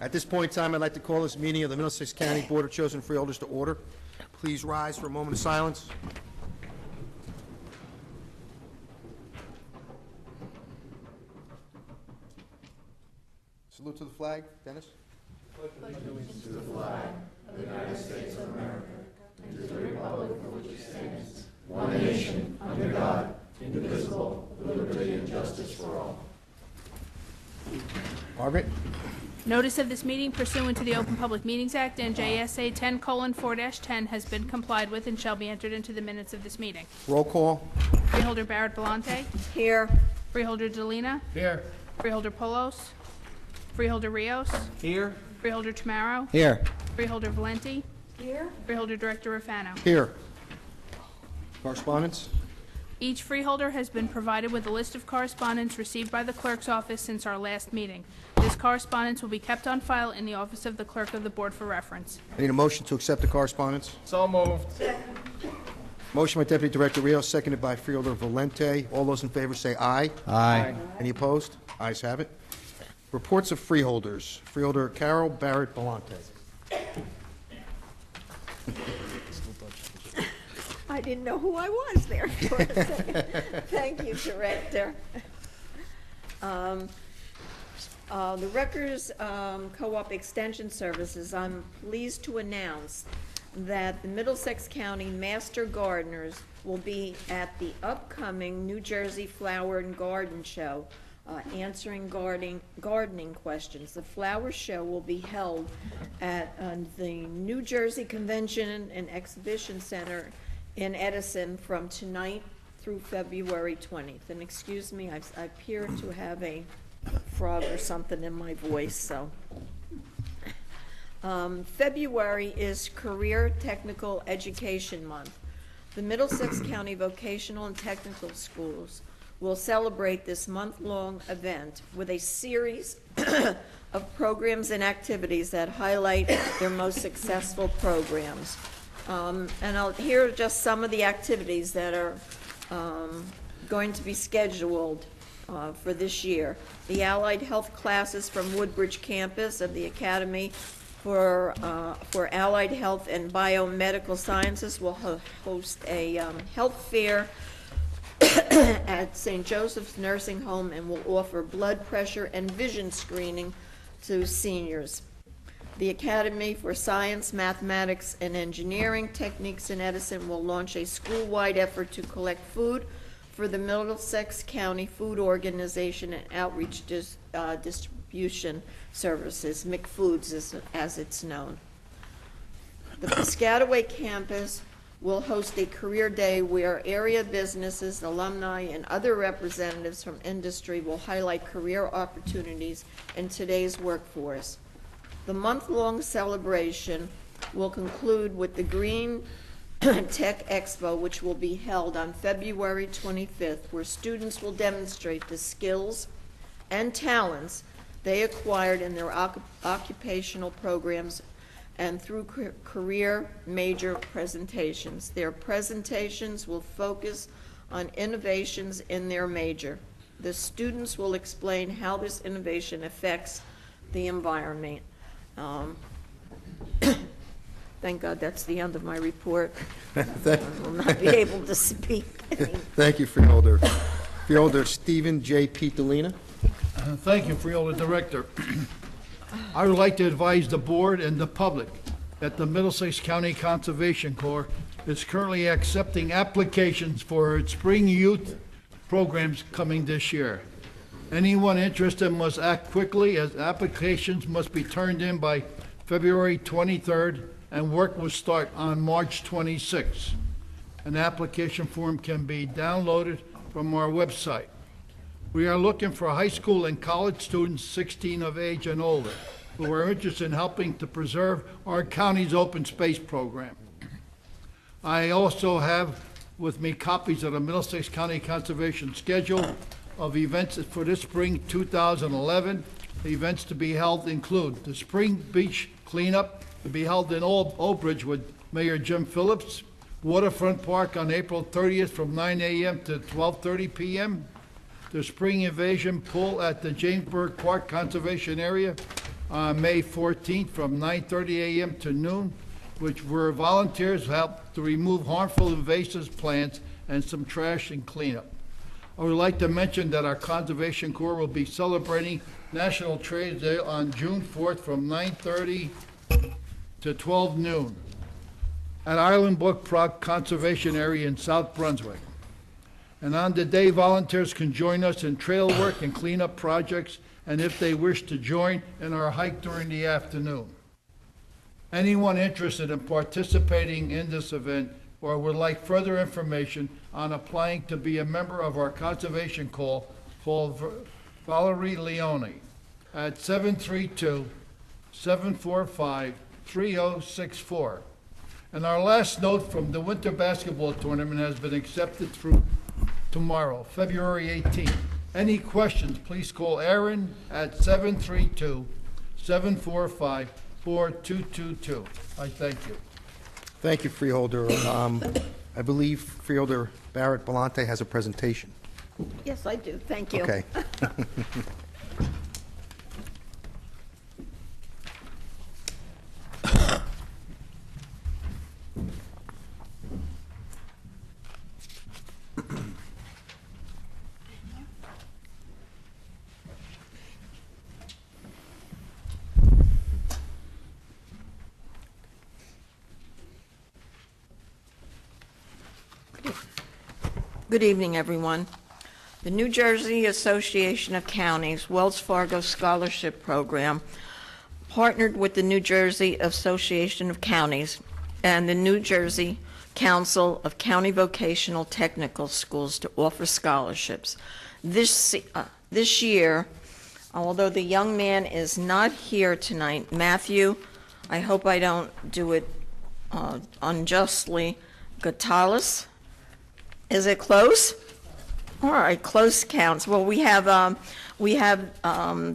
At this point in time, I'd like to call this meeting of the Middlesex County Board of Chosen Freeholders to order. Please rise for a moment of silence. Salute to the flag. Dennis? Pledge allegiance to the flag of the United States of America and to the republic for which it stands, one nation, under God, indivisible, with liberty and justice for all. Margaret? Notice of this meeting pursuant to the Open Public Meetings Act and JSA 10:4-10 has been complied with and shall be entered into the minutes of this meeting. Roll call. Freeholder Barrett Belante. Here. Freeholder Delina. Here. Freeholder Polos. Freeholder Rios. Here. Freeholder Chamorro. Here. Freeholder Valenti. Here. Freeholder Director Rafano. Here. Correspondence? Each freeholder has been provided with a list of correspondence received by the clerk's office since our last meeting. This correspondence will be kept on file in the office of the clerk of the board for reference. I need a motion to accept the correspondence. So moved. Motion by Deputy Director Rios, seconded by Freeholder Valente. All those in favor say aye. Aye. Any opposed? Ayes have it. Reports of freeholders. Freeholder Carol Barrett Belante. I didn't know who I was there for a second. Thank you, Director. The Rutgers Co-op Extension Services, I'm pleased to announce that the Middlesex County Master Gardeners will be at the upcoming New Jersey Flower and Garden Show, answering gardening questions. The flower show will be held at the New Jersey Convention and Exhibition Center in Edison from tonight through February 20th. And excuse me, I appear to have a frog or something in my voice, so. February is Career Technical Education Month. The Middlesex County Vocational and Technical Schools will celebrate this month-long event with a series of programs and activities that highlight their most successful programs. Here are just some of the activities that are going to be scheduled for this year. The Allied Health classes from Woodbridge campus of the Academy for Allied Health and Biomedical Sciences will host a health fair at St. Joseph's Nursing Home and will offer blood pressure and vision screening to seniors. The Academy for Science, Mathematics, and Engineering Techniques in Edison will launch a school-wide effort to collect food for the Middlesex County Food Organization and Outreach Distribution Services, McFoods as it's known. The Piscataway campus will host a career day where area businesses, alumni, and other representatives from industry will highlight career opportunities in today's workforce. The month-long celebration will conclude with the Green Tech Expo, which will be held on February 25th, where students will demonstrate the skills and talents they acquired in their occupational programs and through career major presentations. Their presentations will focus on innovations in their major. The students will explain how this innovation affects the environment. Thank God that's the end of my report. I will not be able to speak. Thank you, Freeholder. Freeholder Stephen J. Delina. Thank you, Freeholder Director. I would like to advise the board and the public that the Middlesex County Conservation Corps is currently accepting applications for its spring youth programs coming this year. Anyone interested must act quickly, as applications must be turned in by February 23rd and work will start on March 26th. An application form can be downloaded from our website. We are looking for high school and college students 16 of age and older who are interested in helping to preserve our county's open space program. I also have with me copies of the Middlesex County Conservation schedule of events for this spring 2011. The events to be held include the Spring Beach Cleanup to be held in Old Bridge with Mayor Jim Phillips, Waterfront Park on April 30th from 9 a.m. to 12:30 p.m., the Spring Invasion Pool at the Jamesburg Park Conservation Area on May 14th from 9:30 a.m. to noon, where volunteers help to remove harmful invasive plants and some trash and cleanup. I would like to mention that our Conservation Corps will be celebrating National Trade Day on June 4th from 9:30 to 12 noon at Island Brook Park Conservation Area in South Brunswick. And on the day, volunteers can join us in trail work and cleanup projects, and if they wish to join in our hike during the afternoon. Anyone interested in participating in this event or would like further information on applying to be a member of our Conservation Corps, call Valerie Leone at 732-745-3064. And our last note from the winter basketball tournament has been accepted through tomorrow, February 18th. Any questions, please call Aaron at 732-745-4222. I thank you. Thank you, Freeholder. I believe Freeholder Barrett Belante has a presentation. Yes, I do. Thank you. Okay. Good evening, everyone. The New Jersey Association of Counties Wells Fargo Scholarship Program partnered with the New Jersey Association of Counties and the New Jersey Council of County Vocational Technical Schools to offer scholarships. This year, although the young man is not here tonight, Matthew, I hope I don't do it unjustly, Gatalis. Is it close? All right, close counts. Well, we have the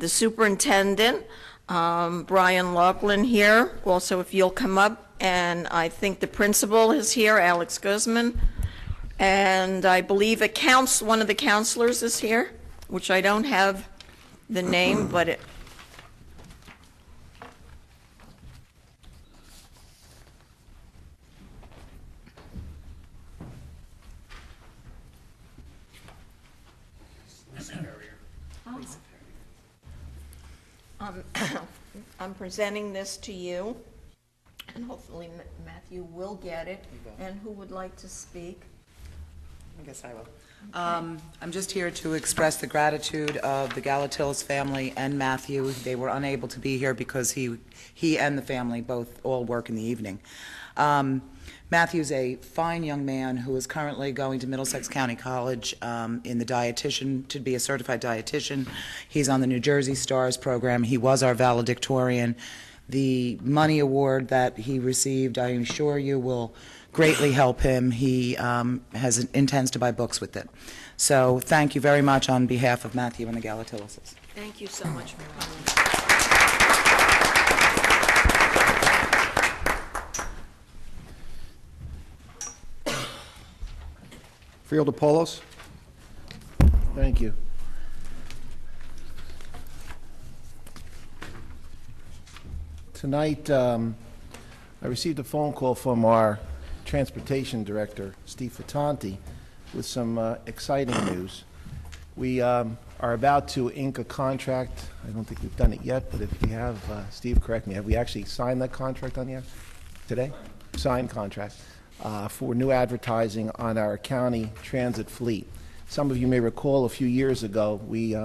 superintendent, Brian Laughlin here. Also, if you'll come up, and I think the principal is here, Alex Guzman, and I believe one of the counselors is here, which I don't have the name, but it. I'm presenting this to you, and hopefully Matthew will get it. And who would like to speak? I guess I will. I'm just here to express the gratitude of the Galatilis family and Matthew. They were unable to be here because he and the family both all work in the evening. Matthew's a fine young man who is currently going to Middlesex County College in the dietitian, to be a certified dietitian. He's on the New Jersey STARS program. He was our valedictorian. The money award that he received, I assure you, will greatly help him. He intends to buy books with it. So thank you very much on behalf of Matthew and the Galatilises. Thank you so much for coming. Freeholder Paulos. Thank you. Tonight, I received a phone call from our transportation director, Steve Fattanti, with some exciting news. We are about to ink a contract. I don't think we've done it yet, but if we have, Steve, correct me, have we actually signed that contract on the air today? Signed contract for new advertising on our county transit fleet. Some of you may recall a few years ago, we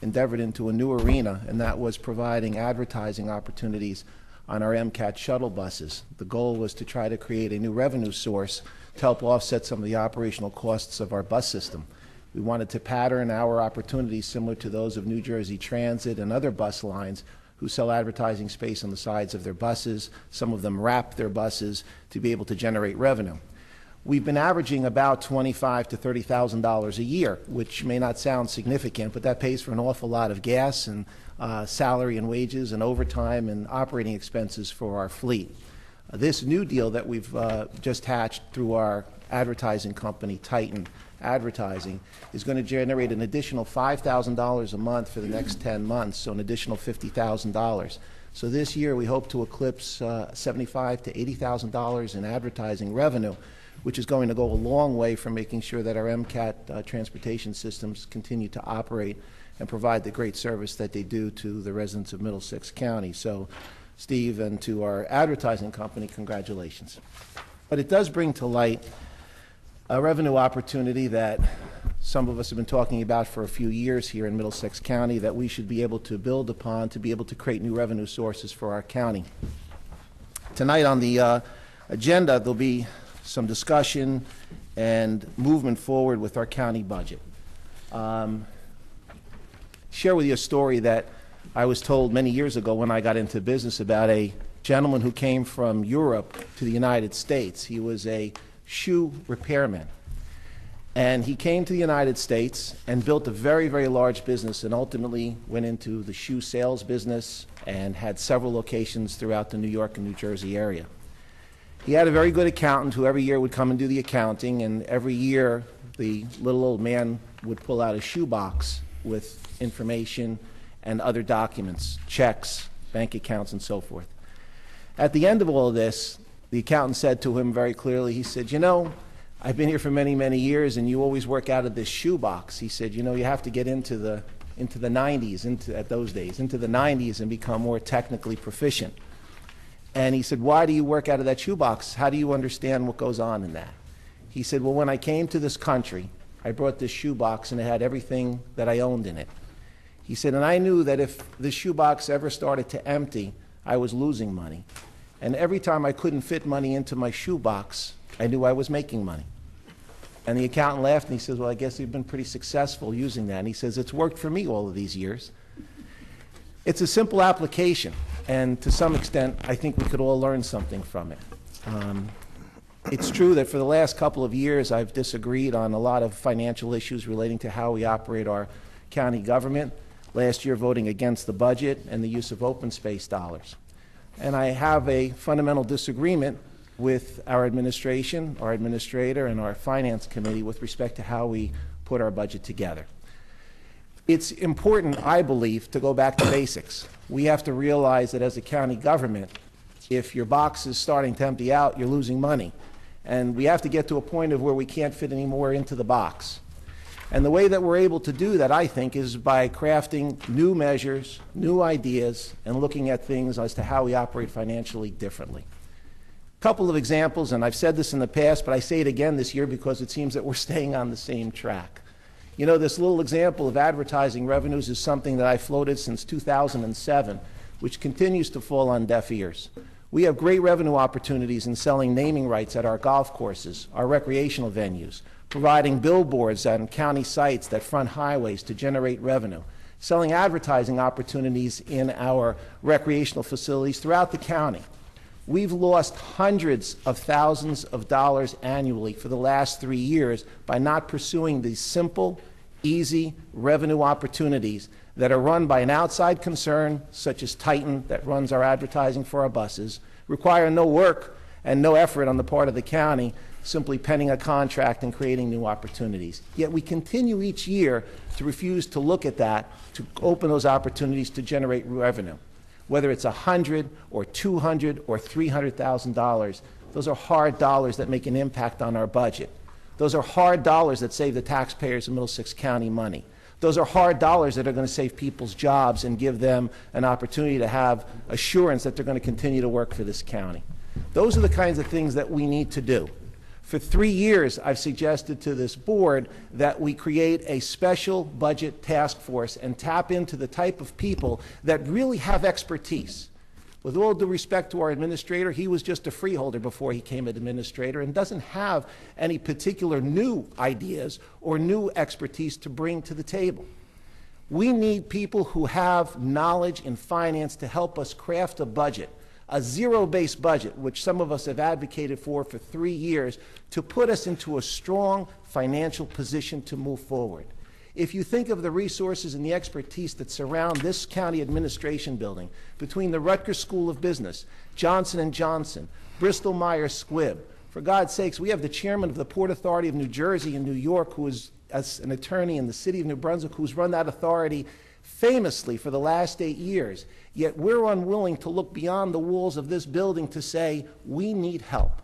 endeavored into a new arena, and that was providing advertising opportunities on our MCAT shuttle buses. The goal was to try to create a new revenue source to help offset some of the operational costs of our bus system. We wanted to pattern our opportunities similar to those of New Jersey Transit and other bus lines who sell advertising space on the sides of their buses. Some of them wrap their buses to be able to generate revenue. We've been averaging about $25,000 to $30,000 a year, which may not sound significant, but that pays for an awful lot of gas and salary and wages and overtime and operating expenses for our fleet. This new deal that we've just hatched through our advertising company, Titan, advertising is going to generate an additional $5,000 a month for the next 10 months, so an additional $50,000. So this year we hope to eclipse $75,000 to $80,000 in advertising revenue, which is going to go a long way for making sure that our MCAT transportation systems continue to operate and provide the great service that they do to the residents of Middlesex County. So, Steve, and to our advertising company, congratulations. But it does bring to light a revenue opportunity that some of us have been talking about for a few years here in Middlesex County that we should be able to build upon to be able to create new revenue sources for our county. Tonight on the agenda, there'll be some discussion and movement forward with our county budget. Share with you a story that I was told many years ago when I got into business about a gentleman who came from Europe to the United States. He was a shoe repairman. And he came to the United States and built a very, very large business and ultimately went into the shoe sales business and had several locations throughout the New York and New Jersey area. He had a very good accountant who every year would come and do the accounting, and every year the little old man would pull out a shoebox with information and other documents, checks, bank accounts, and so forth. At the end of all of this, the accountant said to him very clearly, he said, "You know, I've been here for many, many years, and you always work out of this shoebox." He said, "You know, you have to get into the 90s, at those days, into the 90s and become more technically proficient." And he said, "Why do you work out of that shoebox? How do you understand what goes on in that?" He said, "Well, when I came to this country, I brought this shoebox and it had everything that I owned in it." He said, "And I knew that if this shoebox ever started to empty, I was losing money. And every time I couldn't fit money into my shoebox, I knew I was making money." And the accountant laughed and he says, "Well, I guess you've been pretty successful using that." And he says, "It's worked for me all of these years." It's a simple application, and to some extent, I think we could all learn something from it. It's true that for the last couple of years, I've disagreed on a lot of financial issues relating to how we operate our county government. Last year, voting against the budget and the use of open space dollars. And I have a fundamental disagreement with our administration, our administrator, and our finance committee with respect to how we put our budget together. It's important, I believe, to go back to basics. We have to realize that as a county government, if your box is starting to empty out, you're losing money. And we have to get to a point of where we can't fit any more into the box. And the way that we're able to do that, I think, is by crafting new measures, new ideas, and looking at things as to how we operate financially differently. A couple of examples, and I've said this in the past, but I say it again this year because it seems that we're staying on the same track. You know, this little example of advertising revenues is something that I floated since 2007, which continues to fall on deaf ears. We have great revenue opportunities in selling naming rights at our golf courses, our recreational venues, providing billboards on county sites that front highways to generate revenue, selling advertising opportunities in our recreational facilities throughout the county. We've lost hundreds of thousands of dollars annually for the last 3 years by not pursuing these simple, easy revenue opportunities that are run by an outside concern, such as Titan, that runs our advertising for our buses, require no work and no effort on the part of the county, simply penning a contract and creating new opportunities. Yet we continue each year to refuse to look at that, to open those opportunities to generate revenue. Whether it's $100 or $200 or $300,000, those are hard dollars that make an impact on our budget. Those are hard dollars that save the taxpayers of Middlesex County money. Those are hard dollars that are going to save people's jobs and give them an opportunity to have assurance that they're going to continue to work for this county. Those are the kinds of things that we need to do. For 3 years, I've suggested to this board that we create a special budget task force and tap into the type of people that really have expertise. With all due respect to our administrator, he was just a freeholder before he came an administrator and doesn't have any particular new ideas or new expertise to bring to the table. We need people who have knowledge in finance to help us craft a budget, a zero-based budget, which some of us have advocated for 3 years, to put us into a strong financial position to move forward. If you think of the resources and the expertise that surround this county administration building, between the Rutgers School of Business, Johnson & Johnson, Bristol Myers Squibb, For God's sakes, we have the chairman of the Port Authority of New Jersey and New York, who is as an attorney in the city of New Brunswick, who's run that authority famously for the last 8 years. Yet we're unwilling to look beyond the walls of this building to say, we need help.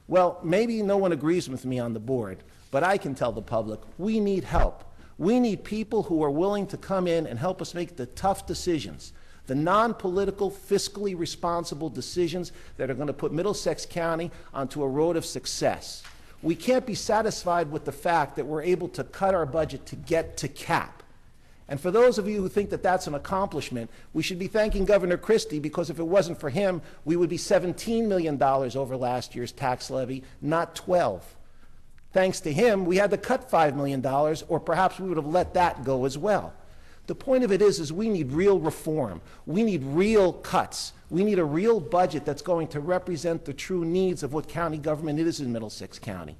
Well, maybe no one agrees with me on the board, but I can tell the public, we need help. We need people who are willing to come in and help us make the tough decisions, the non-political, fiscally responsible decisions that are going to put Middlesex County onto a road of success. We can't be satisfied with the fact that we're able to cut our budget to get to cap. And for those of you who think that that's an accomplishment, we should be thanking Governor Christie, because if it wasn't for him, we would be $17 million over last year's tax levy, not 12. Thanks to him, we had to cut $5 million, or perhaps we would have let that go as well. The point of it is we need real reform. We need real cuts. We need a real budget that's going to represent the true needs of what county government is in Middlesex County.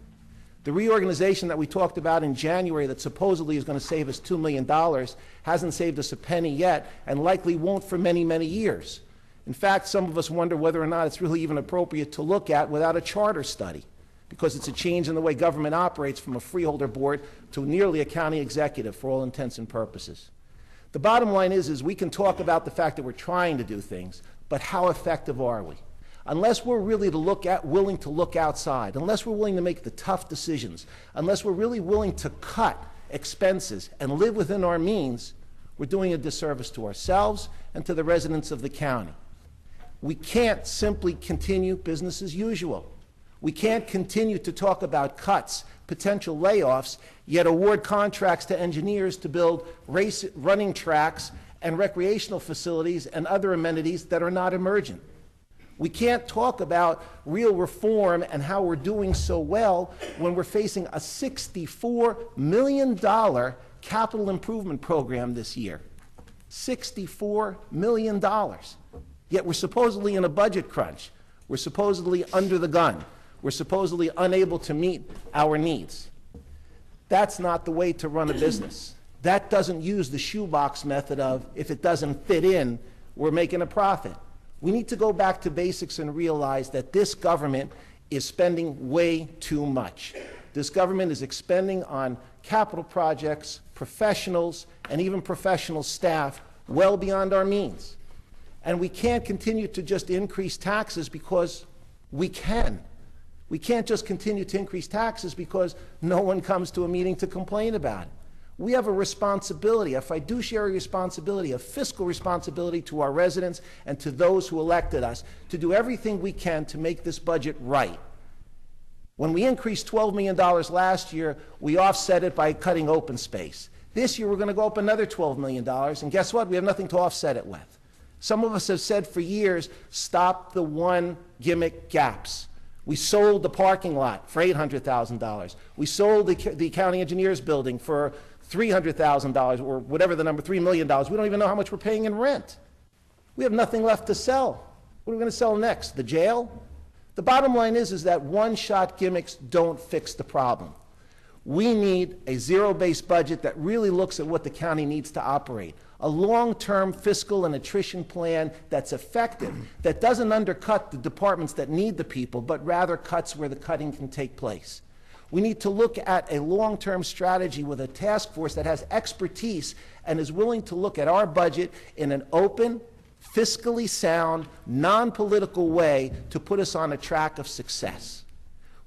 The reorganization that we talked about in January that supposedly is going to save us $2 million hasn't saved us a penny yet, and likely won't for many, many years. In fact, some of us wonder whether or not it's really even appropriate to look at without a charter study, because it's a change in the way government operates from a freeholder board to nearly a county executive for all intents and purposes. The bottom line is we can talk about the fact that we're trying to do things, but how effective are we? Unless we're really willing to look outside, unless we're willing to make the tough decisions, unless we're really willing to cut expenses and live within our means, we're doing a disservice to ourselves and to the residents of the county. We can't simply continue business as usual. We can't continue to talk about cuts, potential layoffs, yet award contracts to engineers to build running tracks and recreational facilities and other amenities that are not emergent. We can't talk about real reform and how we're doing so well when we're facing a $64 million capital improvement program this year. $64 million. Yet we're supposedly in a budget crunch. We're supposedly under the gun. We're supposedly unable to meet our needs. That's not the way to run a business. That doesn't use the shoebox method of, if it doesn't fit in, we're making a profit. We need to go back to basics and realize that this government is spending way too much. This government is expending on capital projects, professionals, and even professional staff well beyond our means. And we can't continue to just increase taxes because we can. We can't just continue to increase taxes because no one comes to a meeting to complain about it. We have a responsibility, a fiduciary responsibility, a fiscal responsibility to our residents and to those who elected us to do everything we can to make this budget right. When we increased $12 million last year, we offset it by cutting open space. This year, we're going to go up another $12 million, and guess what? We have nothing to offset it with. Some of us have said for years, stop the one gimmick gaps. We sold the parking lot for $800,000. We sold the county engineers building for $300,000 or whatever the number, $3 million. We don't even know how much we're paying in rent. We have nothing left to sell. What are we going to sell next? The jail? The bottom line is that one-shot gimmicks don't fix the problem. We need a zero-based budget that really looks at what the county needs to operate. A long-term fiscal and attrition plan that's effective, that doesn't undercut the departments that need the people, but rather cuts where the cutting can take place. We need to look at a long-term strategy with a task force that has expertise and is willing to look at our budget in an open, fiscally sound, non-political way to put us on a track of success.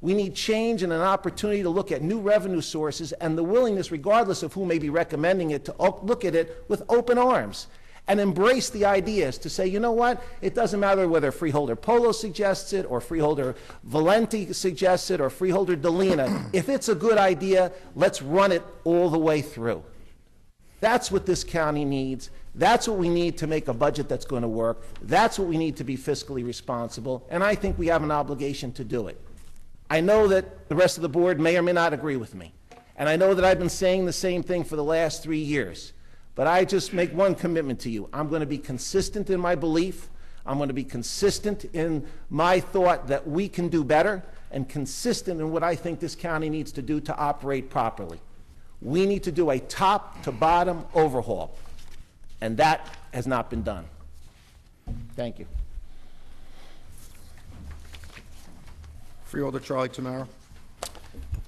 We need change and an opportunity to look at new revenue sources and the willingness, regardless of who may be recommending it, to look at it with open arms and embrace the ideas to say, you know what, it doesn't matter whether Freeholder Polo suggests it or Freeholder Valenti suggests it or Freeholder Delina. If it's a good idea, let's run it all the way through. That's what this county needs. That's what we need to make a budget that's going to work. That's what we need to be fiscally responsible, and I think we have an obligation to do it. I know that the rest of the board may or may not agree with me, and I know that I've been saying the same thing for the last 3 years, but I just make one commitment to you. I'm going to be consistent in my belief. I'm going to be consistent in my thought that we can do better and consistent in what I think this county needs to do to operate properly. We need to do a top-to-bottom overhaul, and that has not been done. Thank you. Freeholder Charlie Tamaro.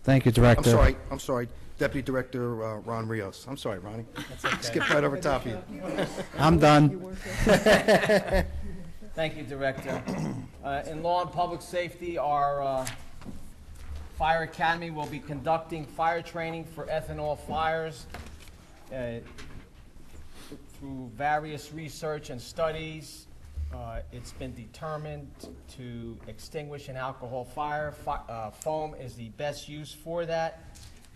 Thank you, Director. I'm sorry, Deputy Director Ron Rios. I'm sorry, Ronnie. Skipped right over top of you. I'm done. Thank you, Director. In law and public safety, our Fire Academy will be conducting fire training for ethanol fires. Through various research and studies, it's been determined to extinguish an alcohol fire. Foam is the best use for that.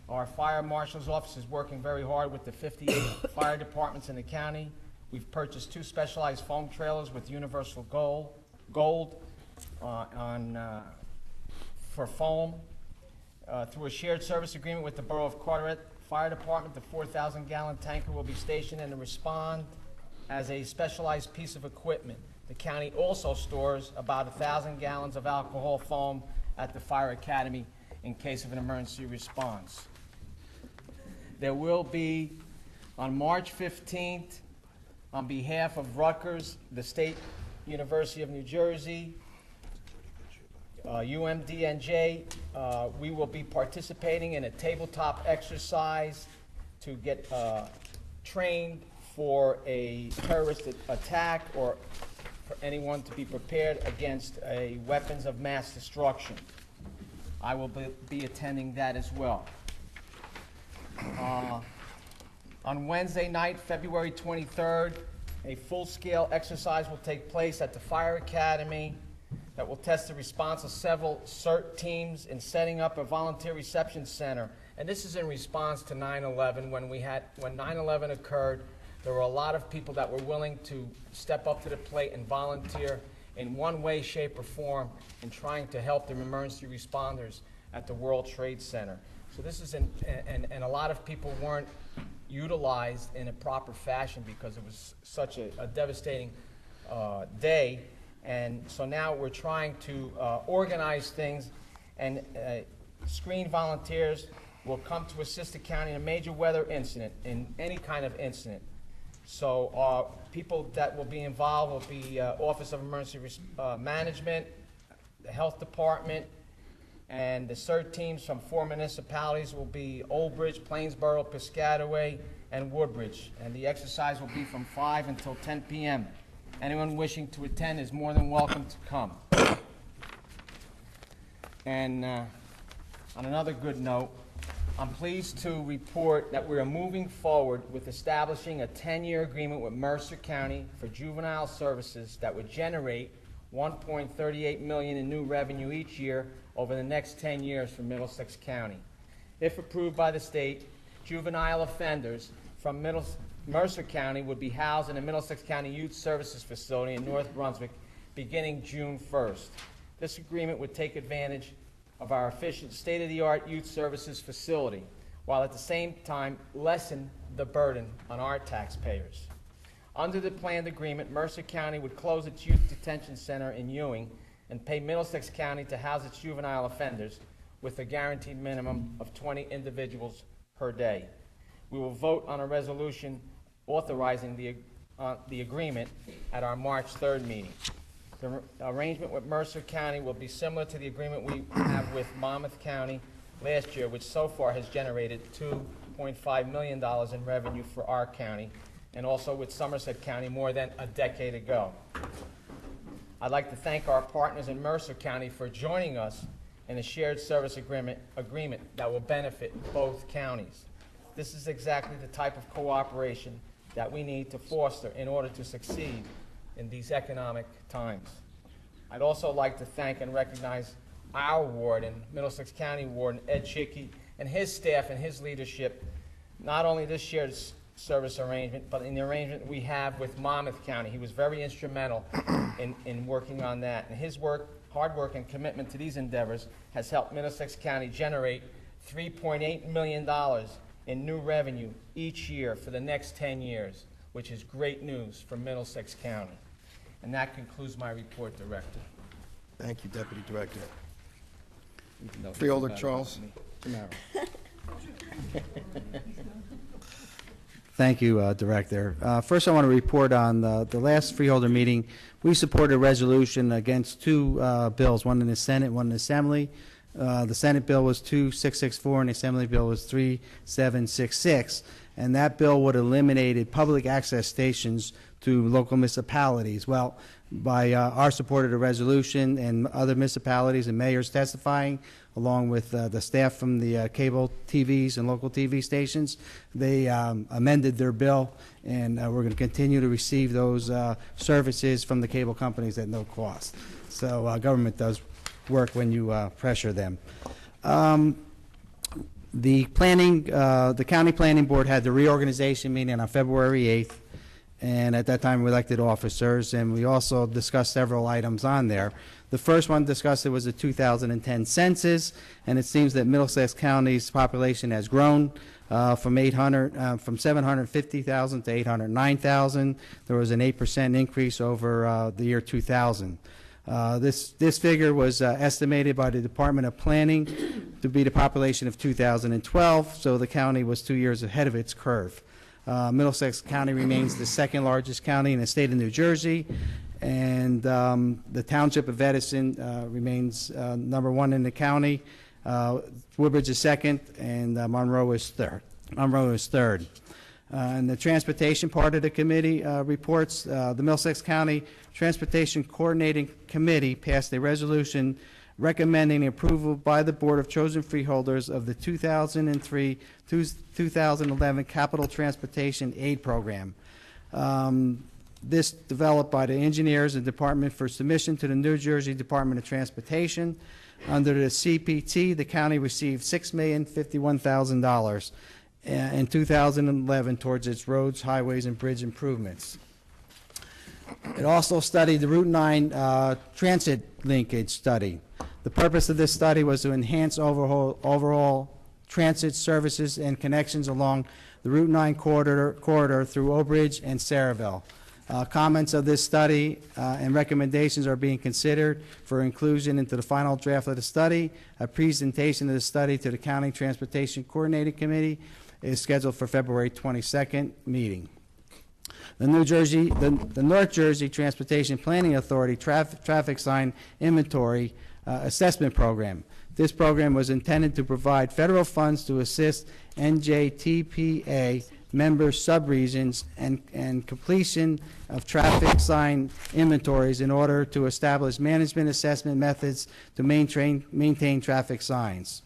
Our fire marshal's office is working very hard with the 58 fire departments in the county. We've purchased 2 specialized foam trailers with universal gold for foam. Through a shared service agreement with the Borough of Carteret Fire Department, the 4,000-gallon tanker will be stationed and to respond as a specialized piece of equipment. The county also stores about 1,000 gallons of alcohol foam at the Fire Academy in case of an emergency response. There will be, on March 15th, on behalf of Rutgers, the State University of New Jersey, UMDNJ, we will be participating in a tabletop exercise to get trained for a terrorist attack or for anyone to be prepared against weapons of mass destruction. I will be attending that as well. On Wednesday night, February 23rd, a full-scale exercise will take place at the Fire Academy that will test the response of several CERT teams in setting up a volunteer reception center. And this is in response to 9/11. When 9/11 occurred, there were a lot of people that were willing to step up to the plate and volunteer in one way, shape, or form in trying to help the emergency responders at the World Trade Center. So this is, and a lot of people weren't utilized in a proper fashion because it was such a devastating day. And so now we're trying to organize things, and screened volunteers will come to assist the county in a major weather incident, in any kind of incident. So people that will be involved will be Office of Emergency Management, the Health Department, and the CERT teams from 4 municipalities will be Old Bridge, Plainsboro, Piscataway, and Woodbridge. And the exercise will be from 5 until 10 p.m. Anyone wishing to attend is more than welcome to come. And on another good note, I'm pleased to report that we are moving forward with establishing a 10-year agreement with Mercer County for juvenile services that would generate $1.38 million in new revenue each year over the next 10 years for Middlesex County. If approved by the state, juvenile offenders from Mercer County would be housed in a Middlesex County Youth Services Facility in North Brunswick beginning June 1st. This agreement would take advantage of our efficient state-of-the-art youth services facility, while at the same time lessen the burden on our taxpayers. Under the planned agreement, Mercer County would close its youth detention center in Ewing and pay Middlesex County to house its juvenile offenders with a guaranteed minimum of 20 individuals per day. We will vote on a resolution authorizing the agreement at our March 3rd meeting. The arrangement with Mercer County will be similar to the agreement we have with Monmouth County last year, which so far has generated $2.5 million in revenue for our county, and also with Somerset County more than a decade ago. I'd like to thank our partners in Mercer County for joining us in a shared service agreement that will benefit both counties. This is exactly the type of cooperation that we need to foster in order to succeed in these economic times. I'd also like to thank and recognize our warden, Middlesex County Warden Ed Chickey, and his staff and his leadership, not only this shared service arrangement, but in the arrangement we have with Monmouth County. He was very instrumental in working on that. And his hard work and commitment to these endeavors has helped Middlesex County generate $3.8 million in new revenue each year for the next 10 years, which is great news for Middlesex County. And that concludes my report, Director. Thank you, Deputy Director. Freeholder Charles Tamaro. Thank you, Director. First, I want to report on the last freeholder meeting. We supported a resolution against two bills, one in the Senate, one in the Assembly. The Senate bill was 2664 and the Assembly bill was 3766. And that bill would have eliminated public access stations to local municipalities. Well, by our support of the resolution and other municipalities and mayors testifying, along with the staff from the cable TVs and local TV stations, they amended their bill, and we're going to continue to receive those services from the cable companies at no cost. So government does work when you pressure them. The county planning board had the reorganization meeting on February 8th, and at that time we elected officers, and we also discussed several items on there. The first one discussed it was the 2010 census, and it seems that Middlesex County's population has grown from 750,000 to 809,000. There was an 8% increase over the year 2000. This figure was estimated by the Department of Planning to be the population of 2012, so the county was 2 years ahead of its curve. Middlesex County remains the second largest county in the state of New Jersey, and the township of Edison remains number one in the county. Woodbridge is second, and Monroe is third. And the transportation part of the committee reports, the Middlesex County Transportation Coordinating Committee passed a resolution recommending approval by the Board of Chosen Freeholders of the 2003-2011 Capital Transportation Aid Program. This developed by the engineers and department for submission to the New Jersey Department of Transportation. Under the CPT, the county received $6,051,000 in 2011 towards its roads, highways, and bridge improvements. It also studied the Route 9 transit linkage study. The purpose of this study was to enhance overall transit services and connections along the Route 9 corridor through Obridge and Saraville. Comments of this study and recommendations are being considered for inclusion into the final draft of the study. A presentation of the study to the County Transportation Coordinating Committee is scheduled for February 22nd meeting. The North Jersey Transportation Planning Authority traffic sign inventory assessment program. This program was intended to provide federal funds to assist NJTPA member subregions and completion of traffic sign inventories in order to establish management assessment methods to maintain traffic signs.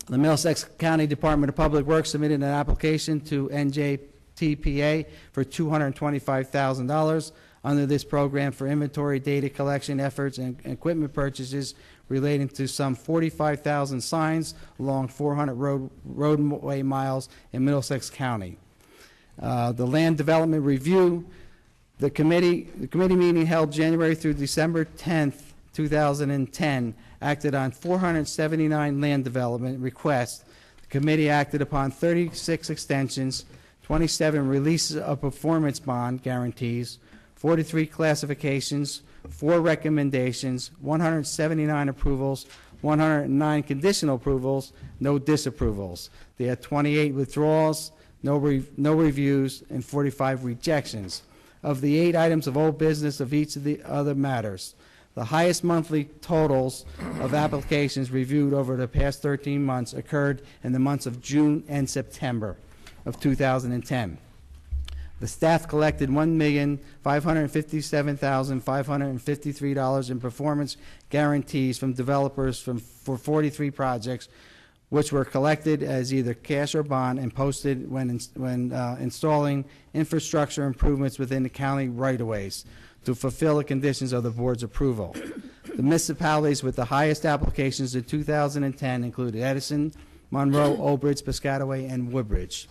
The Middlesex County Department of Public Works submitted an application to NJTPA for $225,000 under this program for inventory data collection efforts and equipment purchases relating to some 45,000 signs along 400 roadway miles in Middlesex County. The land development review, the committee meeting held January through December 10th, 2010, acted on 479 land development requests. The committee acted upon 36 extensions, 27 releases of performance bond guarantees, 43 classifications, 4 recommendations, 179 approvals, 109 conditional approvals, no disapprovals. They had 28 withdrawals, no reviews, and 45 rejections. Of the 8 items of old business of each of the other matters, the highest monthly totals of applications reviewed over the past 13 months occurred in the months of June and September of 2010. The staff collected $1,557,553 in performance guarantees from developers for 43 projects, which were collected as either cash or bond and posted when installing infrastructure improvements within the county right-of-ways to fulfill the conditions of the board's approval. The municipalities with the highest applications in 2010 included Edison, Monroe, Old Bridge, Piscataway, and Woodbridge.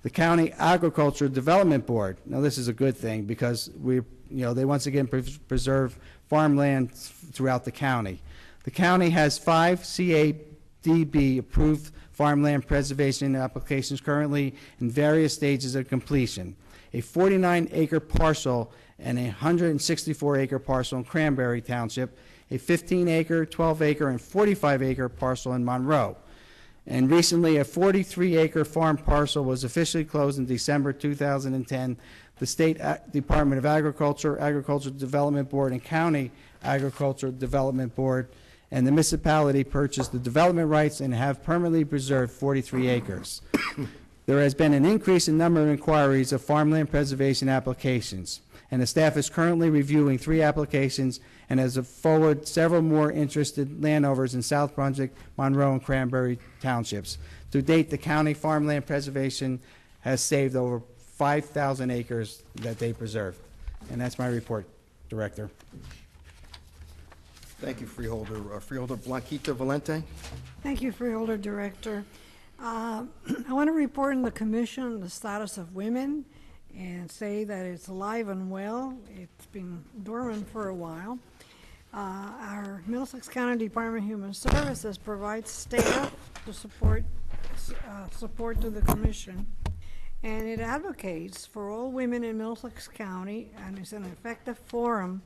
The County Agriculture Development Board, now this is a good thing because they once again preserve farmland throughout the county. The county has 5 CADB approved farmland preservation applications currently in various stages of completion. A 49-acre parcel and a 164-acre parcel in Cranberry Township, a 15-acre, 12-acre, and 45-acre parcel in Monroe. And recently, a 43-acre farm parcel was officially closed in December 2010. The State Department of Agriculture, Agricultural Development Board, and County Agricultural Development Board and the municipality purchased the development rights and have permanently preserved 43 acres. There has been an increase in number of inquiries of farmland preservation applications, and the staff is currently reviewing 3 applications and has forwarded several more interested landowners in South Brunswick, Monroe, and Cranberry Townships. To date, the county farmland preservation has saved over 5,000 acres that they preserved. And that's my report, Director. Thank you, Freeholder. Freeholder Blanquita Valente. Thank you, Freeholder Director. I want to report in the Commission the status of women and say that it's alive and well. It's been dormant for a while. Our Middlesex County Department of Human Services provides staff to support to the Commission, and it advocates for all women in Middlesex County and is an effective forum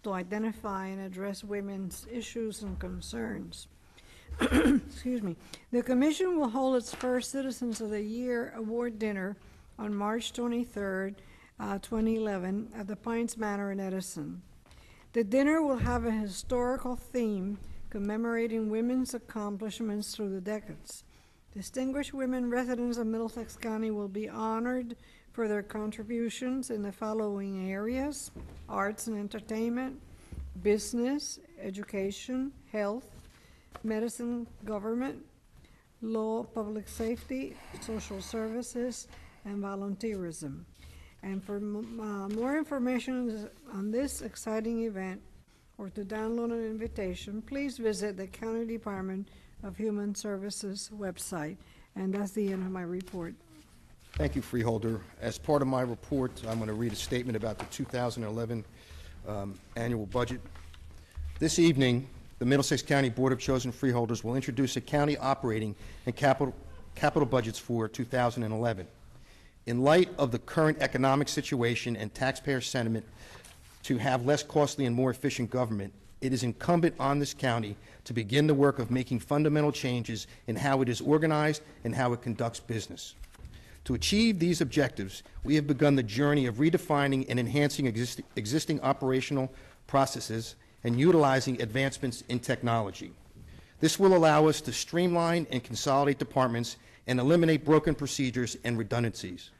to identify and address women's issues and concerns. Excuse me. The Commission will hold its first Citizens of the Year Award Dinner on March 23rd, 2011 at the Pines Manor in Edison. The dinner will have a historical theme commemorating women's accomplishments through the decades. Distinguished women residents of Middlesex County will be honored for their contributions in the following areas: arts and entertainment, business, education, health, medicine, government, law, public safety, social services, and volunteerism. And for more information on this exciting event or to download an invitation, please visit the County Department of Human Services website. And that's the end of my report. Thank you, Freeholder. As part of my report, I'm going to read a statement about the 2011 annual budget. This evening, the Middlesex County Board of Chosen Freeholders will introduce a county operating and capital budgets for 2011. In light of the current economic situation and taxpayer sentiment to have less costly and more efficient government, it is incumbent on this county to begin the work of making fundamental changes in how it is organized and how it conducts business. To achieve these objectives, we have begun the journey of redefining and enhancing existing operational processes and utilizing advancements in technology. This will allow us to streamline and consolidate departments and eliminate broken procedures and redundancies.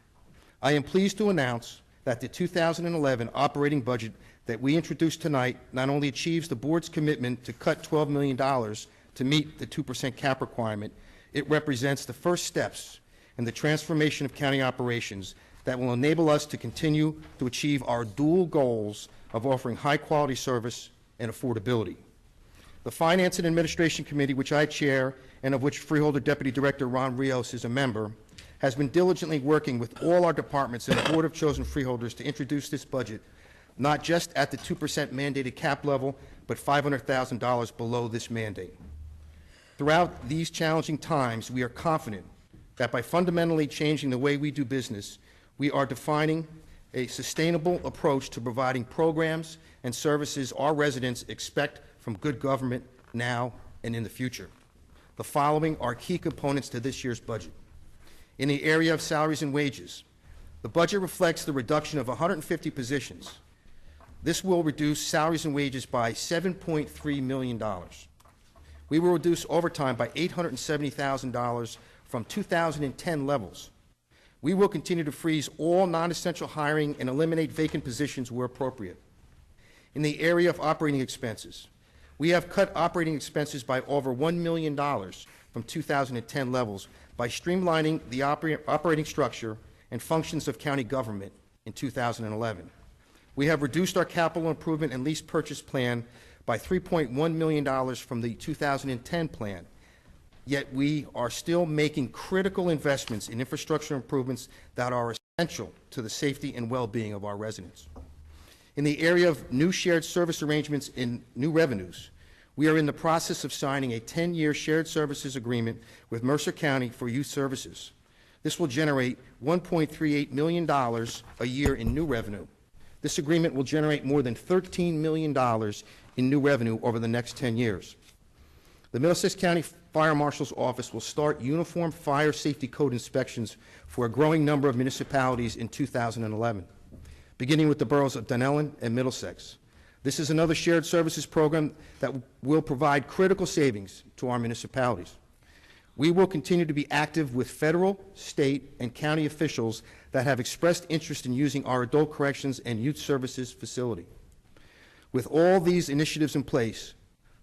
I am pleased to announce that the 2011 operating budget that we introduced tonight not only achieves the board's commitment to cut $12 million to meet the 2% cap requirement, it represents the first steps in the transformation of county operations that will enable us to continue to achieve our dual goals of offering high-quality service and affordability. The Finance and Administration Committee, which I chair and of which Freeholder Deputy Director Ron Rios is a member, has been diligently working with all our departments and the Board of Chosen Freeholders to introduce this budget, not just at the 2% mandated cap level, but $500,000 below this mandate. Throughout these challenging times, we are confident that by fundamentally changing the way we do business, we are defining a sustainable approach to providing programs and services our residents expect from good government now and in the future. The following are key components to this year's budget. In the area of salaries and wages, the budget reflects the reduction of 150 positions. This will reduce salaries and wages by $7.3 million. We will reduce overtime by $870,000 from 2010 levels. We will continue to freeze all non-essential hiring and eliminate vacant positions where appropriate. In the area of operating expenses, we have cut operating expenses by over $1 million from 2010 levels by streamlining the operating structure and functions of county government in 2011. We have reduced our capital improvement and lease purchase plan by $3.1 million from the 2010 plan, yet we are still making critical investments in infrastructure improvements that are essential to the safety and well-being of our residents. In the area of new shared service arrangements in new revenues, we are in the process of signing a 10-year shared services agreement with Mercer County for youth services. This will generate $1.38 million a year in new revenue. This agreement will generate more than $13 million in new revenue over the next 10 years. The Middlesex County Fire Marshal's Office will start uniform fire safety code inspections for a growing number of municipalities in 2011, beginning with the boroughs of Dunellen and Middlesex. This is another shared services program that will provide critical savings to our municipalities. We will continue to be active with federal, state, and county officials that have expressed interest in using our adult corrections and youth services facility. With all these initiatives in place,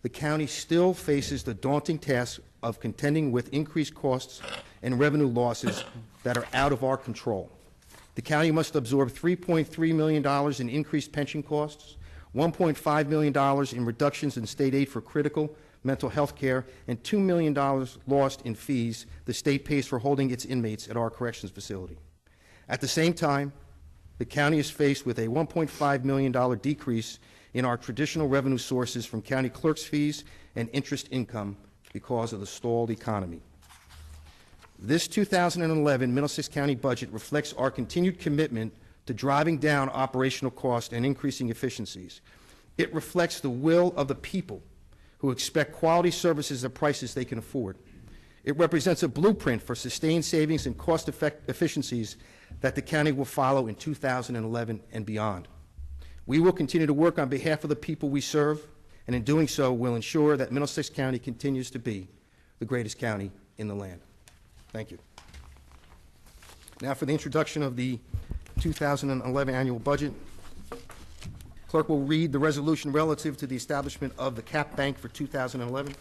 the county still faces the daunting task of contending with increased costs and revenue losses that are out of our control. The county must absorb $3.3 million in increased pension costs, $1.5 million in reductions in state aid for critical mental health care, and $2 million lost in fees the state pays for holding its inmates at our corrections facility. At the same time, the county is faced with a $1.5 million decrease in our traditional revenue sources from county clerks' fees and interest income because of the stalled economy. This 2011 Middlesex County budget reflects our continued commitment to driving down operational costs and increasing efficiencies. It reflects the will of the people who expect quality services at prices they can afford. It represents a blueprint for sustained savings and cost efficiencies that the county will follow in 2011 and beyond. We will continue to work on behalf of the people we serve, and in doing so, will ensure that Middlesex County continues to be the greatest county in the land. Thank you. Now for the introduction of the 2011 annual budget. Clerk will read the resolution relative to the establishment of the cap bank for 2011.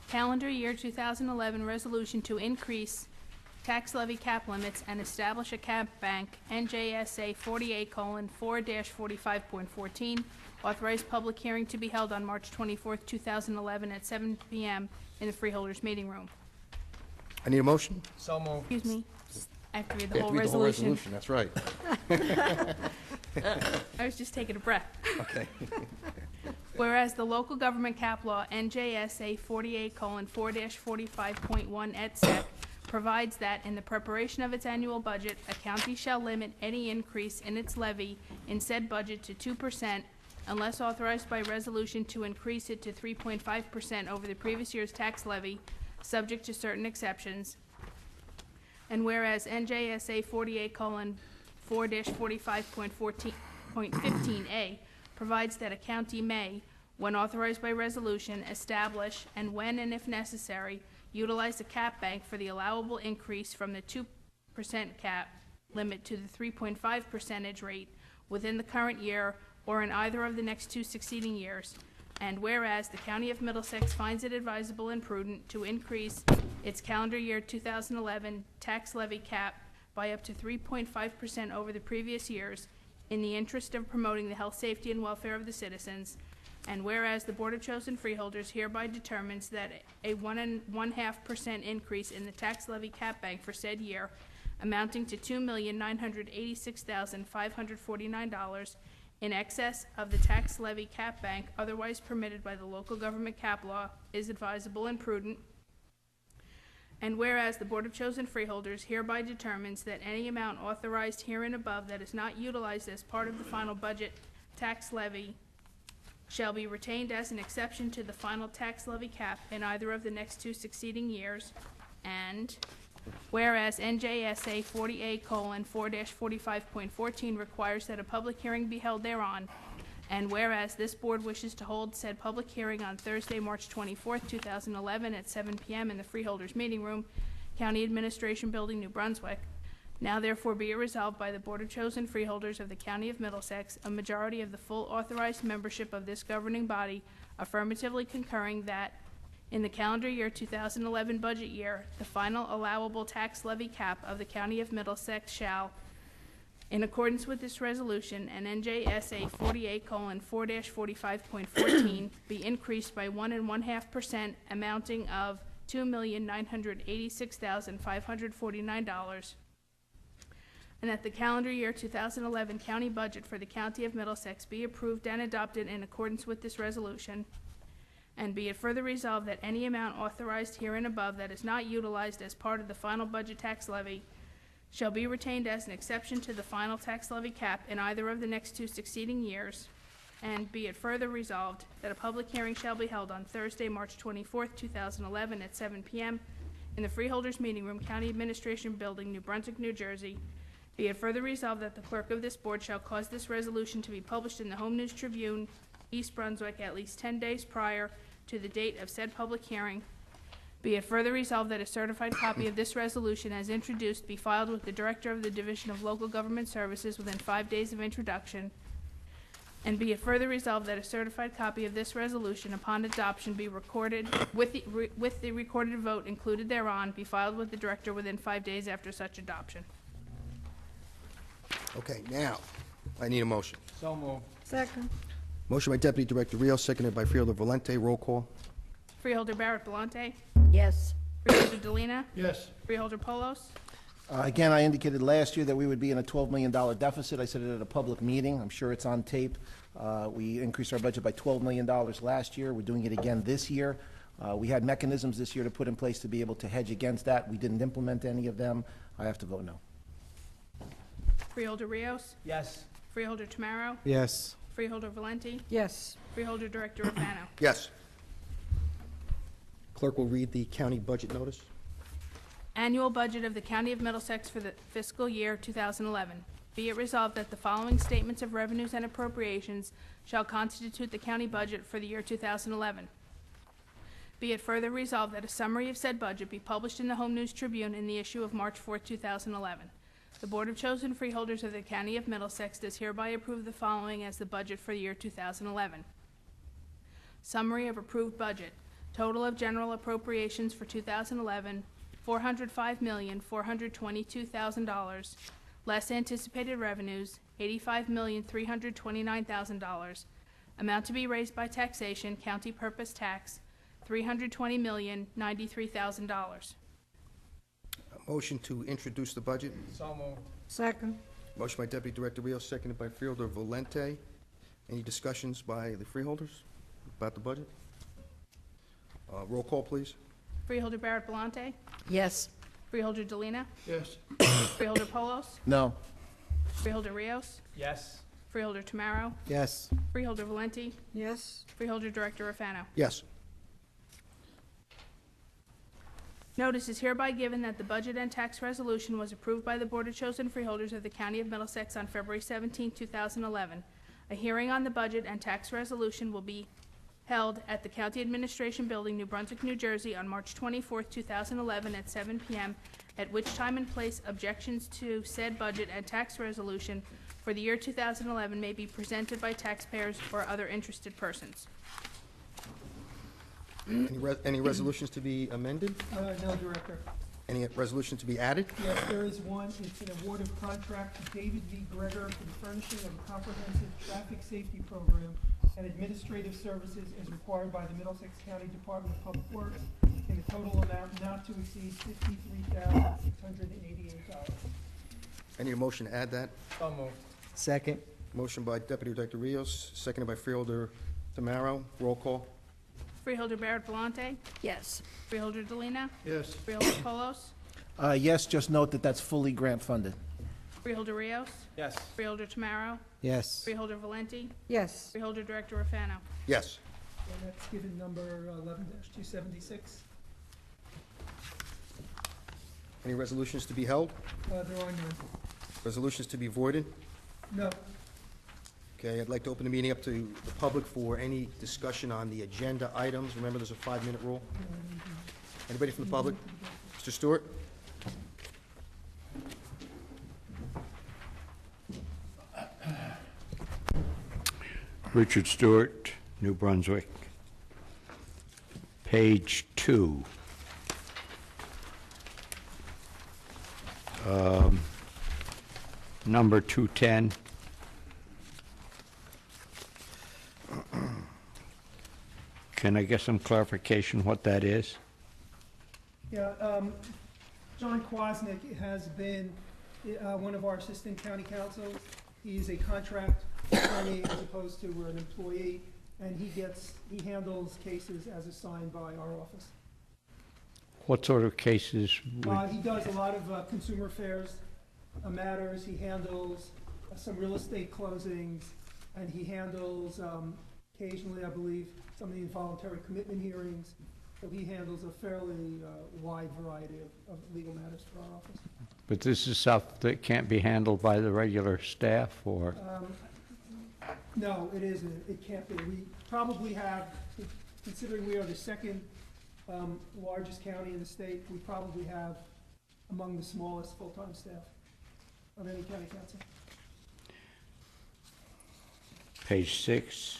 Calendar year 2011 resolution to increase tax levy cap limits and establish a cap bank, NJSA 48:4-45.14. Authorized public hearing to be held on March 24, 2011 at 7 p.m. in the Freeholders meeting room. I need a motion. So moved. Excuse me, I have to read You the have whole to read the whole resolution. That's right. I was just taking a breath. Okay. Whereas the local government cap law, NJSA 48:4-45.1 et sec, provides that in the preparation of its annual budget, a county shall limit any increase in its levy in said budget to 2% unless authorized by resolution to increase it to 3.5% over the previous year's tax levy, subject to certain exceptions. And whereas NJSA 48:4-45.15A provides that a county may, when authorized by resolution, establish and when and if necessary, utilize a cap bank for the allowable increase from the 2% cap limit to the 3.5% rate within the current year or in either of the next two succeeding years. And whereas the County of Middlesex finds it advisable and prudent to increase its calendar year 2011 tax levy cap by up to 3.5% over the previous years in the interest of promoting the health, safety, and welfare of the citizens. And whereas the Board of Chosen Freeholders hereby determines that a 1.5% increase in the tax levy cap bank for said year, amounting to $2,986,549 in excess of the tax levy cap bank otherwise permitted by the local government cap law, is advisable and prudent. And whereas the Board of Chosen Freeholders hereby determines that any amount authorized herein above that is not utilized as part of the final budget tax levy shall be retained as an exception to the final tax levy cap in either of the next two succeeding years. And whereas NJSA 48:4-45.14 requires that a public hearing be held thereon, and whereas this board wishes to hold said public hearing on Thursday, March 24th, 2011 at 7 p.m. in the Freeholders Meeting Room, County Administration Building, New Brunswick, now therefore be it resolved by the Board of Chosen Freeholders of the County of Middlesex, a majority of the full authorized membership of this governing body affirmatively concurring that in the calendar year 2011 budget year, the final allowable tax levy cap of the County of Middlesex shall, in accordance with this resolution, and NJSA 48:4-45.14, be increased by 1.5%, amounting of $2,986,549, and that the calendar year 2011 county budget for the County of Middlesex be approved and adopted in accordance with this resolution. And be it further resolved that any amount authorized herein above that is not utilized as part of the final budget tax levy shall be retained as an exception to the final tax levy cap in either of the next two succeeding years. And be it further resolved that a public hearing shall be held on Thursday, March 24th, 2011, at 7 p.m. in the Freeholders Meeting Room, County Administration Building, New Brunswick, New Jersey. Be it further resolved that the clerk of this board shall cause this resolution to be published in the Home News Tribune, East Brunswick, at least 10 days prior to the date of said public hearing. Be it further resolved that a certified copy of this resolution as introduced be filed with the Director of the Division of Local Government Services within 5 days of introduction. And be it further resolved that a certified copy of this resolution upon adoption be recorded with the recorded vote included thereon be filed with the Director within 5 days after such adoption. Okay, now, I need a motion. So moved. Second. Motion by Deputy Director Rios, seconded by Freeholder Valente. Roll call. Freeholder Barrett Belmonte. Yes. Freeholder Delina. Yes. Freeholder Polos. Again, I indicated last year that we would be in a $12 million deficit. I said it at a public meeting. I'm sure it's on tape. We increased our budget by $12 million last year. We're doing it again this year. We had mechanisms this year to put in place to be able to hedge against that. We didn't implement any of them. I have to vote no. Freeholder Rios. Yes. Freeholder Tamaro. Yes. Freeholder Valenti. Yes. Freeholder Director Rafano. Yes. Clerk will read the county budget notice. Annual budget of the County of Middlesex for the fiscal year 2011. Be it resolved that the following statements of revenues and appropriations shall constitute the county budget for the year 2011. Be it further resolved that a summary of said budget be published in the Home News Tribune in the issue of March 4, 2011. The Board of Chosen Freeholders of the County of Middlesex does hereby approve the following as the budget for the year 2011. Summary of approved budget. Total of general appropriations for 2011, $405,422,000, less anticipated revenues, $85,329,000. Amount to be raised by taxation, county purpose tax, $320,093,000. Motion to introduce the budget. So moved. Second. Motion by Deputy Director Rios, seconded by Freeholder Valente. Any discussions by the freeholders about the budget? Roll call, please. Freeholder Barrett Belmonte. Yes. Freeholder Delina. Yes. Freeholder Polos. No. Freeholder Rios. Yes. Freeholder Tamaro. Yes. Freeholder Valenti. Yes. Freeholder Director Rafano. Yes. Notice is hereby given that the budget and tax resolution was approved by the Board of Chosen Freeholders of the County of Middlesex on February 17, 2011. A hearing on the budget and tax resolution will be held at the County Administration Building, New Brunswick, New Jersey, on March 24, 2011, at 7 p.m., at which time and place objections to said budget and tax resolution for the year 2011 may be presented by taxpayers or other interested persons. Any resolutions to be amended? No, Director. Any resolution to be added? Yes, there is one. It's an award of contract to David V. Greger for the furnishing of a comprehensive traffic safety program and administrative services as required by the Middlesex County Department of Public Works in a total amount not to exceed $53,688. Any motion to add that? So moved. Second. Motion by Deputy Director Rios, seconded by Freeholder Tamaro. Roll call. Freeholder Barrett Belmonte. Yes. Freeholder Delina. Yes. Freeholder Polos. Yes, just note that that's fully grant funded. Freeholder Rios. Yes. Freeholder Tamaro. Yes. Freeholder Valenti. Yes. Freeholder Director Rafano. Yes. And that's given number 11-276. Any resolutions to be held? There are none. Resolutions to be voided? No. Okay, I'd like to open the meeting up to the public for any discussion on the agenda items. Remember, there's a 5-minute rule. Anybody from the public? Mr. Stewart? Richard Stewart, New Brunswick. Page 2. Number 210. Can I get some clarification what that is? Yeah, John Kwasnick has been one of our assistant county counsels. He's a contract attorney as opposed to we're an employee, and he handles cases as assigned by our office. What sort of cases? He does a lot of consumer affairs matters. He handles some real estate closings, and he handles, occasionally, I believe, some of the involuntary commitment hearings. So he handles a fairly wide variety of legal matters for our office. But this is stuff that can't be handled by the regular staff, or? No, it isn't. It can't be. We probably have, considering we are the second largest county in the state, we probably have among the smallest full-time staff of any county council. Page 6.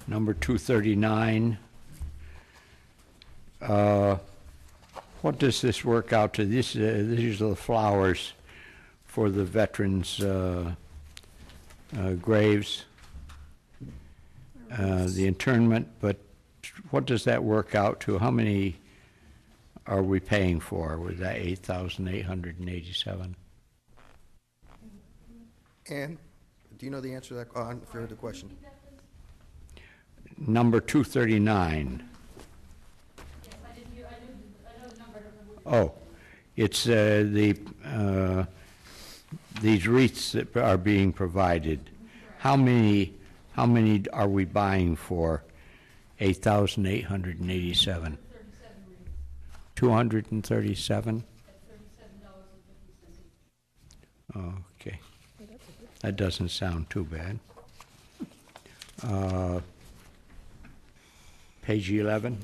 Number 239. What does this work out to? These are the flowers for the veterans' graves, the internment, but what does that work out to? How many are we paying for? Was that 8,887? Ann, do you know the answer to that? Oh, if you heard the question. Number 239. Oh, it's these wreaths that are being provided. How many are we buying for 8,887? 237? Okay. That doesn't sound too bad. Page 11.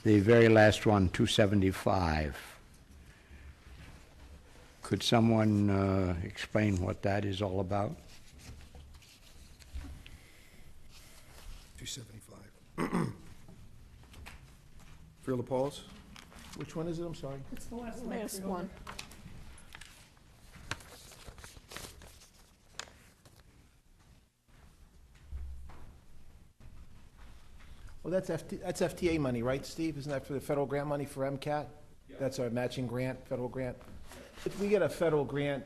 The very last one, 275. Could someone explain what that is all about? 275. Freeholder Pauls? Which one is it? I'm sorry. It's the last one. Well, that's FTA money, right, Steve? Isn't that for the federal grant money for MCAT? That's our matching grant, federal grant. If we get a federal grant,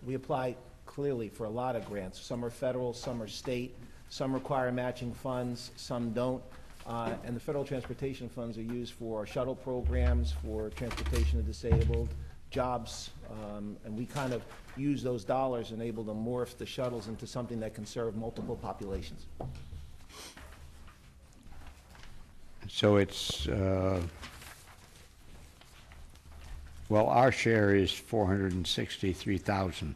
we apply clearly for a lot of grants. Some are federal, some are state, some require matching funds, some don't. And the federal transportation funds are used for shuttle programs, for transportation of disabled, jobs, and we kind of use those dollars and able to morph the shuttles into something that can serve multiple populations. So it's, well, our share is $463,000,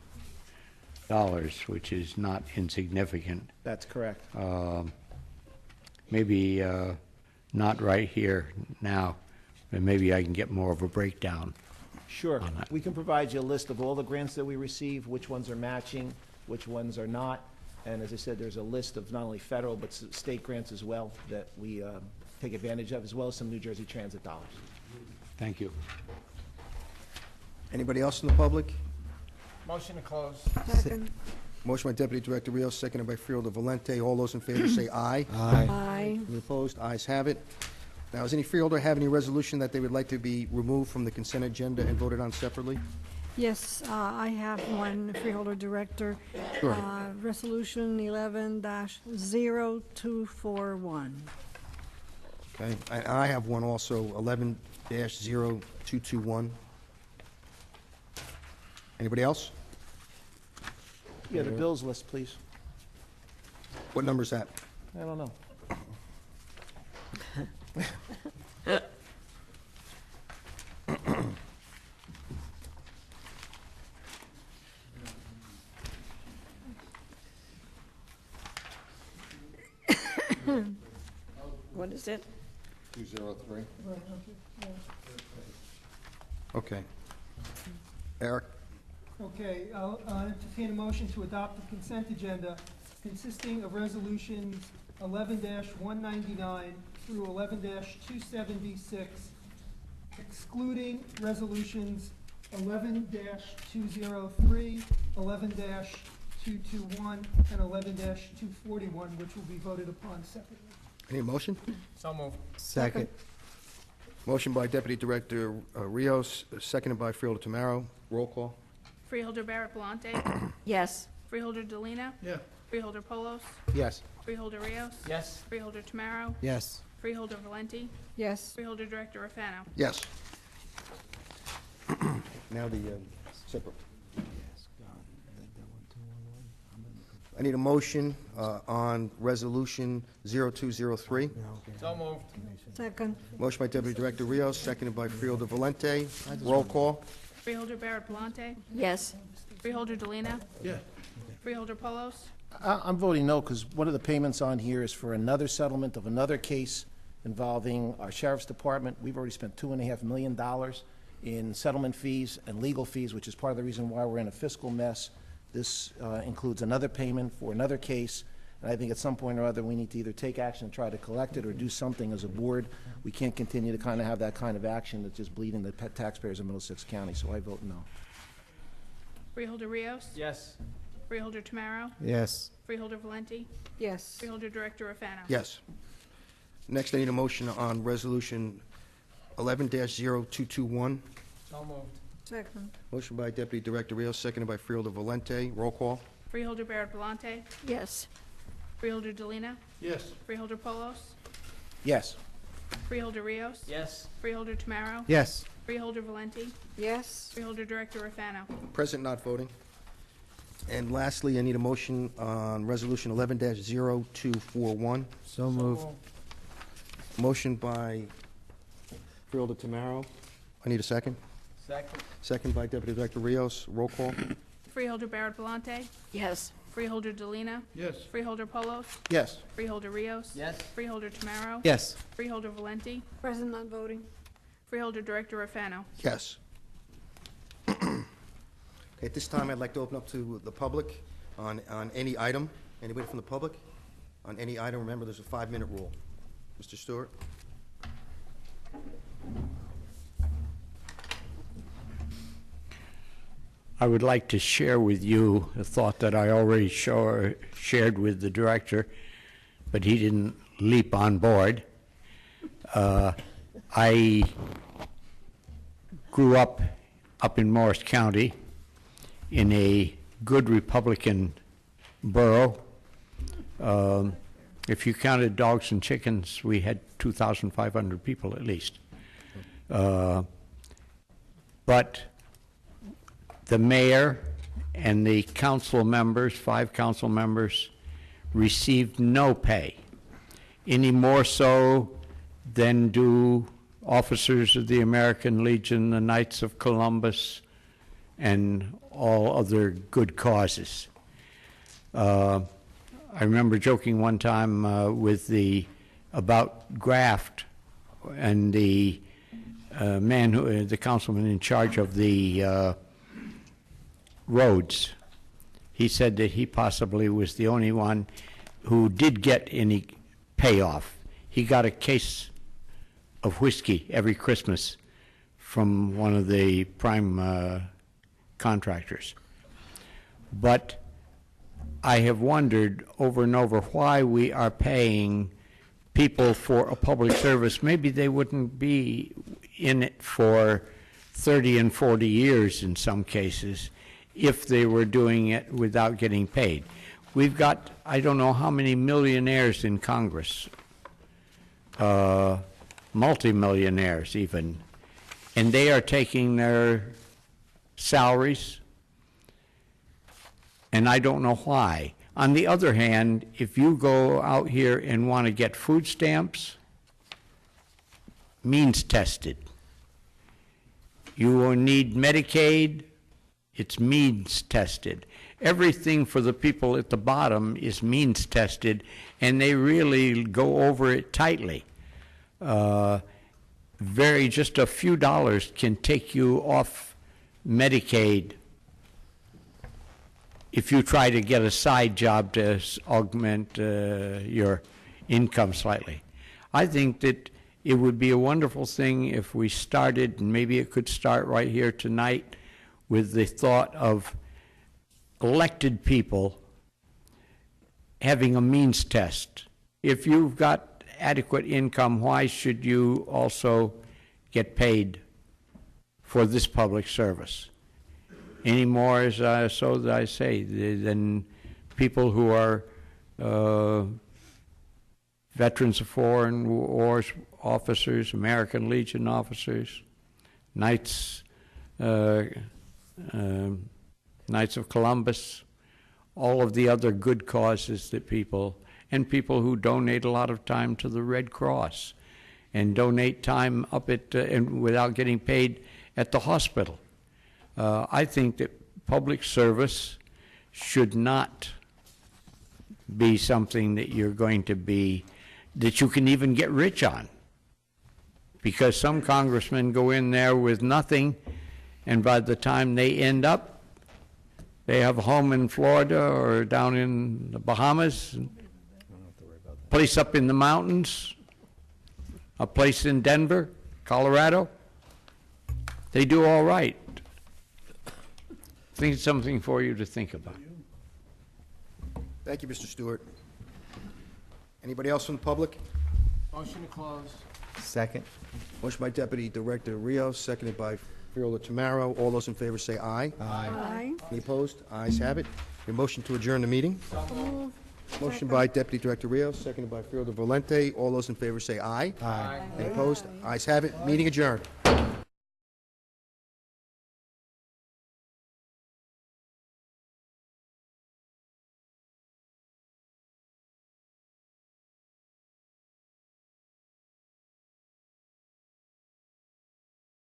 which is not insignificant. That's correct. Maybe not right here now, but maybe I can get more of a breakdown. Sure. We can provide you a list of all the grants that we receive, which ones are matching, which ones are not. And as I said, there's a list of not only federal but state grants as well that we take advantage of, as well as some New Jersey Transit dollars. Thank you. Anybody else in the public? Motion to close. Second. Motion by Deputy Director Rios, seconded by Freeholder Valente. All those in favor say aye. Aye. Any opposed? Ayes have it. Now, does any freeholder have any resolution that they would like to be removed from the consent agenda and voted on separately? Yes, I have one, Freeholder Director. Sure. Resolution 11-0241. Okay, and I have one also, 11-0221. Anybody else? Yeah, the bills list, please. What number is that? I don't know. What is it? 203. Okay. Eric? Okay, I'll entertain a motion to adopt the consent agenda consisting of resolutions 11-199 through 11-276, excluding resolutions 11-203, 11-221, and 11-241, which will be voted upon separately. Any motion? So moved. Second. Motion by Deputy Director Rios, seconded by Freeholder Tamaro. Roll call. Freeholder Barrett Palante, Yes. Freeholder Delina? Yeah. Freeholder Polos? Yes. Freeholder Rios? Yes. Freeholder Tamaro? Yes. Freeholder Valenti? yes, Freeholder Director Rafano? Yes. Now the separate. I need a motion on Resolution 0203. So moved. second, Motion by Deputy Director Rios, seconded by Freeholder Valente. Roll call. Freeholder Barrett Palante? Yes. Freeholder Delina? Yeah. Freeholder Polos? I'm voting no because one of the payments on here is for another settlement of another case involving our sheriff's department. We've already spent $2.5 million in settlement fees and legal fees, which is part of the reason why we're in a fiscal mess. This includes another payment for another case, and I think at some point or other we need to either take action and try to collect it or do something as a board. We can't continue to kind of have that kind of action that's just bleeding the taxpayers of Middlesex County, so I vote no. Freeholder Rios? Yes. Freeholder Tamaro? Yes. Freeholder Valenti? yes, Freeholder Director Rafano? Yes. Next, I need a motion on Resolution 11-0221. So moved. second, Motion by Deputy Director Rios, seconded by Freeholder Valente. Roll call. Freeholder Barrett Palante? Yes. Freeholder Delina? Yes. Freeholder Polos? Yes. Freeholder Rios? Yes. Freeholder Tamaro? Yes. Freeholder Valenti? yes, Freeholder Director Rafano? Present, not voting. And lastly, I need a motion on Resolution 11-0241. So moved. Motion by Freeholder Tamaro. I need a second. Second. Second by Deputy Director Rios. Roll call. Freeholder Barrett Palante? Yes. Freeholder Delina? Yes. Freeholder Polos? Yes. Freeholder Rios? Yes. Freeholder Tamaro? Yes. Freeholder Valenti? present not voting, Freeholder Director Rafano? Yes. Okay, at this time, I'd like to open up to the public on any item. Anybody from the public? On any item, remember, there's a 5-minute rule. Mr. Stewart? I would like to share with you a thought that I already shared with the director, but he didn't leap on board. I grew up in Morris County in a good Republican borough. If you counted dogs and chickens, we had 2,500 people at least. But the mayor and the council members, 5 council members, received no pay, any more so than do officers of the American Legion, the Knights of Columbus, and all other good causes. I remember joking one time about graft, and the the councilman in charge of the roads. He said that he possibly was the only one who did get any payoff. He got a case of whiskey every Christmas from one of the prime contractors. But I have wondered over and over why we are paying people for a public service. Maybe they wouldn't be in it for 30 and 40 years in some cases if they were doing it without getting paid. We've got, I don't know how many millionaires in Congress, multimillionaires even, and they are taking their salaries, and I don't know why. On the other hand, if you go out here and want to get food stamps, means tested. You will need Medicaid, it's means tested. Everything for the people at the bottom is means tested, and they really go over it tightly. Just a few dollars can take you off Medicaid if you try to get a side job to augment your income slightly. I think that it would be a wonderful thing if we started, and maybe it could start right here tonight, with the thought of elected people having a means test. If you've got adequate income, why should you also get paid for this public service? anymore, so that I say, than people who are veterans of foreign wars officers, American Legion officers, Knights of Columbus, all of the other good causes that people who donate a lot of time to the Red Cross and donate time up at and without getting paid at the hospital. I think that public service should not be something that you're going to be, that you can even get rich on. Because some congressmen go in there with nothing, and by the time they end up, they have a home in Florida or down in the Bahamas, a place up in the mountains, a place in Denver, Colorado. They do all right. I think it's something for you to think about. Thank you, Mr. Stewart. Anybody else from the public? Motion to close. Second. Motion by Deputy Director Rios, seconded by Freeholder Tamaro. All those in favor say aye. Aye. Any opposed? Ayes have it. Your motion to adjourn the meeting. Move. Motion by Deputy Director Rios, seconded by Freeholder Valente. All those in favor say aye. Aye. Any opposed? Ayes have it. Meeting adjourned.